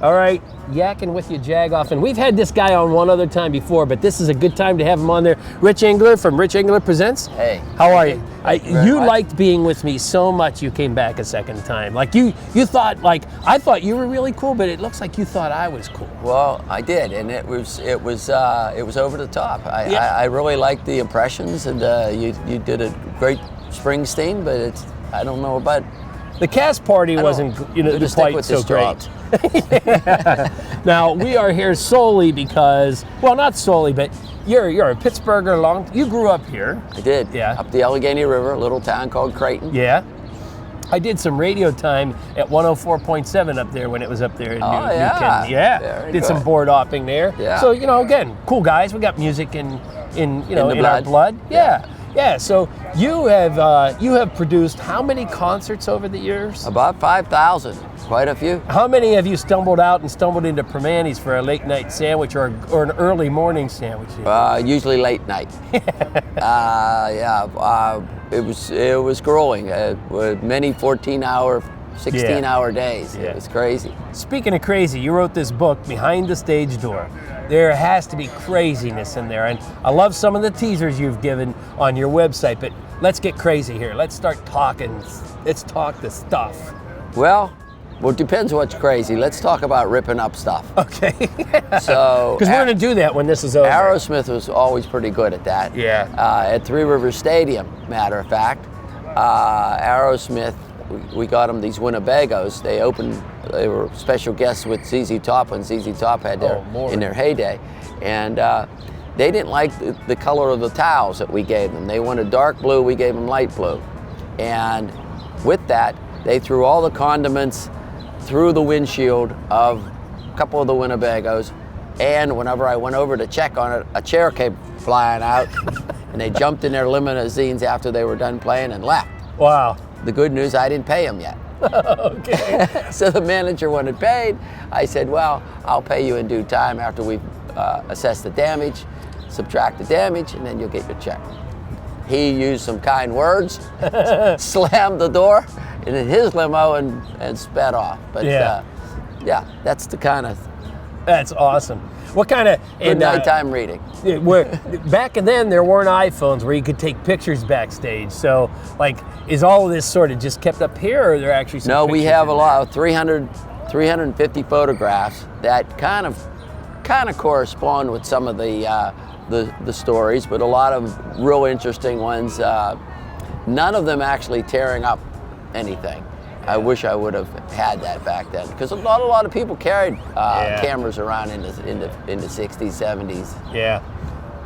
All right, Yakkin with you, Jagoff. And we've had this guy on one other time before, but this is a good time to have him on there. Rich Engler from Rich Engler Presents. Hey. How are you? You much. liked being with me so much you came back a second time. Like you thought, like, I thought you were really cool, but it looks like you thought I was cool. Well, I did, and it was over the top. I really liked the impressions, and you did a great Springsteen, but I don't know about. The cast party wasn't, quite so great. Now, we are here solely because, well, not solely, but you're a Pittsburgher. You grew up here. I did. Yeah. Up the Allegheny River, a little town called Creighton. Yeah. I did some radio time at 104.7 up there when it was up there in New Yakkin. Yeah. Very did good. some board hopping there. Yeah. So, again, cool guys. We got music in our blood. Yeah. Yeah, so you have produced how many concerts over the years? About 5,000, quite a few. How many have you stumbled into Permanis for a late night sandwich or an early morning sandwich? Usually late night. It was grueling. With many 14-hour, 16-hour days. Yeah. It was crazy. Speaking of crazy, you wrote this book, Behind the Stage Door. There has to be craziness in there, and I love some of the teasers you've given on your website, but let's get crazy here. Let's start talking. Let's talk the stuff. Well, it depends what's crazy. Let's talk about ripping up stuff. Okay. So, because we're going to do that when this is over. Aerosmith was always pretty good at that. Yeah. At Three Rivers Stadium, matter of fact, Aerosmith, we got them these Winnebagos. They were special guests with ZZ Top when ZZ Top had in their heyday, and they didn't like the color of the towels that we gave them. They wanted dark blue, we gave them light blue, and with that, they threw all the condiments through the windshield of a couple of the Winnebagos, and whenever I went over to check on it, a chair came flying out, and they jumped in their limousines after they were done playing and left. Wow. The good news, I didn't pay them yet. Okay. So the manager wanted paid. I said, well, I'll pay you in due time after we've assessed the damage, subtract the damage, and then you'll get your check. He used some kind words, slammed the door in his limo and sped off. But that's the kind of... That's awesome. What kind of... Good nighttime reading. Back then, there weren't iPhones where you could take pictures backstage. So, is all of this sort of just kept up here, or are there actually some No, pictures we have a in lot of 350 photographs that kind of correspond with some of the stories, but a lot of real interesting ones. None of them actually tearing up anything. I wish I would have had that back then, because a lot of people carried cameras around in the 60s, 70s. Yeah.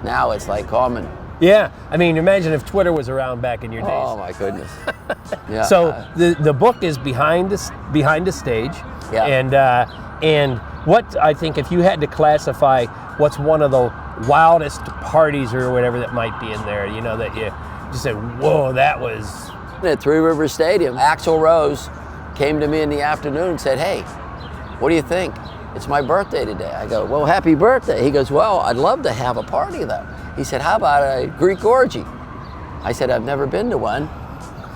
Now it's like common. Yeah. I mean, imagine if Twitter was around back in your days. Oh my goodness. Yeah. So the book is behind the stage. Yeah. And what I think, if you had to classify what's one of the wildest parties or whatever that might be in there, that you just said, whoa, that was... At Three Rivers Stadium, Axl Rose came to me in the afternoon and said, hey, what do you think? It's my birthday today. I go, well, happy birthday. He goes, well, I'd love to have a party though. He said, how about a Greek orgy? I said, I've never been to one.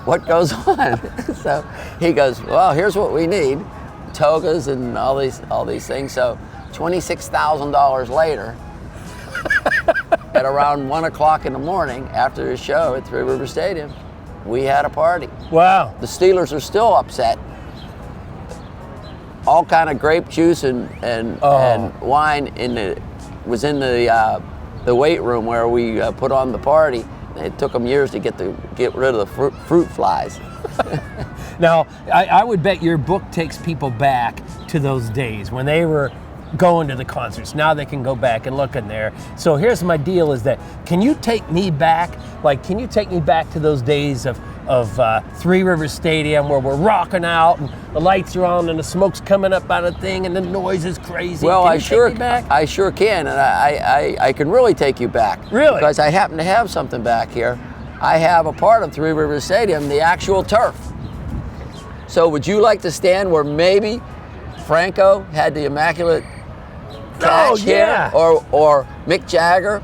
What goes on? So he goes, well, here's what we need. Togas and all these things. So $26,000 later, at around 1 o'clock in the morning after his show at Three Rivers Stadium, we had a party. Wow. The Steelers are still upset. All kind of grape juice and wine was in the weight room where we put on the party. It took them years to get rid of the fruit flies. Now, I would bet your book takes people back to those days when they were going to the concerts. Now they can go back and look in there. So here's my deal is that, can you take me back to those days of Three Rivers Stadium where we're rocking out and the lights are on and the smoke's coming up out of the thing and the noise is crazy? Well, I sure can, and I can really take you back. Really? Because I happen to have something back here. I have a part of Three Rivers Stadium, the actual turf. So would you like to stand where maybe Franco had the immaculate catch here, or Mick Jagger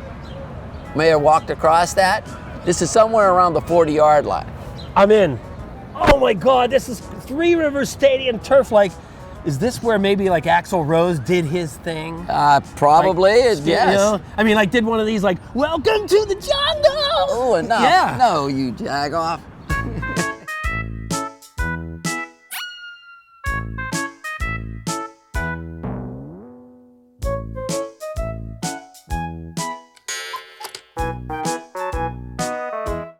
may have walked across that? This is somewhere around the 40-yard line. I'm in. Oh my God, this is Three Rivers Stadium turf. is this where maybe like Axl Rose did his thing? Probably, yes. You know? I mean, like did one of these like, welcome to the jungle. Oh, no, Yeah. no, you Jagoff.